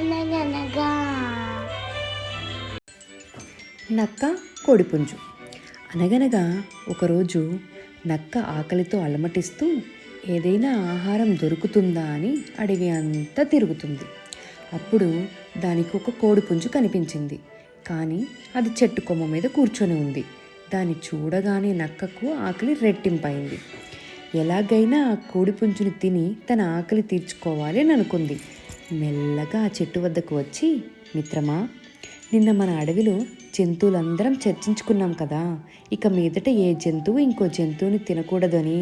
అనగనగా నక్క కోడిపుంజు. అనగనగా ఒకరోజు నక్క ఆకలితో అలమటిస్తూ ఏదైనా ఆహారం దొరుకుతుందా అని అడవి అంతా తిరుగుతుంది. అప్పుడు దానికి ఒక కోడిపుంజు కనిపించింది. కానీ అది చెట్టు కొమ్మ మీద కూర్చొని ఉంది. దాన్ని చూడగానే నక్కకు ఆకలి రెట్టింపైంది. ఎలాగైనా ఆ కోడిపుంజుని తిని తన ఆకలి తీర్చుకోవాలి అని అనుకుంది. మెల్లగా ఆ చెట్టు వద్దకు వచ్చి, మిత్రమా, నిన్న మన అడవిలో జంతువులందరం చర్చించుకున్నాం కదా, ఇక మీదట ఏ జంతువు ఇంకో జంతువుని తినకూడదని,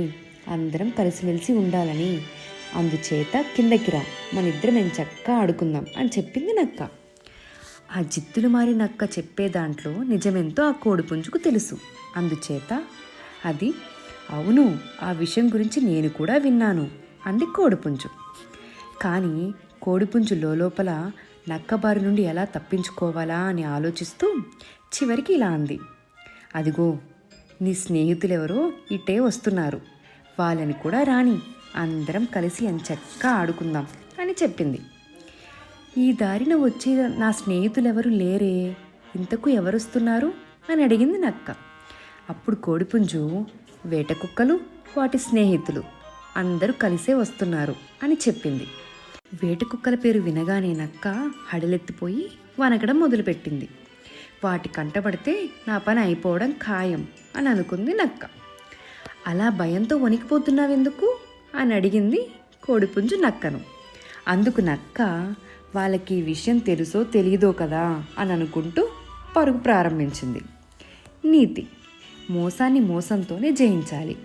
అందరం కలిసిమెలిసి ఉండాలని. అందుచేత కిందకి రా, మన ఇద్దరం చక్కగా ఆడుకుందాం అని చెప్పింది నక్క. ఆ జిత్తులు మారి నక్క చెప్పే దాంట్లో నిజమెంతో ఆ కోడిపుంజుకు తెలుసు. అందుచేత అది, అవును, ఆ విషయం గురించి నేను కూడా విన్నాను అంది కోడిపుంజు. కానీ కోడిపుంజు లోపల నక్క బారి నుండి ఎలా తప్పించుకోవాలా అని ఆలోచిస్తూ చివరికి ఇలా అంది, అదిగో, నీ స్నేహితులెవరో ఇటే వస్తున్నారు, వాళ్ళని కూడా రాని, అందరం కలిసి ఎంచక్కా ఆడుకుందాం అని చెప్పింది. ఈ దారిన వచ్చే నా స్నేహితులెవరు లేరే, ఇంతకు ఎవరొస్తున్నారు అని అడిగింది నక్క. అప్పుడు కోడిపుంజు, వేట కుక్కలు, వాటి స్నేహితులు అందరూ కలిసే వస్తున్నారు అని చెప్పింది. వేట కుక్కల పేరు వినగానే నక్క హడలెత్తిపోయి వనకడం మొదలుపెట్టింది. వాటి కంటపడితే నా పని అయిపోవడం ఖాయం అని అనుకుంది నక్క. అలా భయంతో వణికిపోతున్నావెందుకు అని అడిగింది కోడిపుంజు నక్కను. అందుకు నక్క, వాళ్ళకి ఈ విషయం తెలుసో తెలియదో కదా అని అనుకుంటూ పరుగు ప్రారంభించింది. నీతి: మోసాన్ని మోసంతోనే జయించాలి.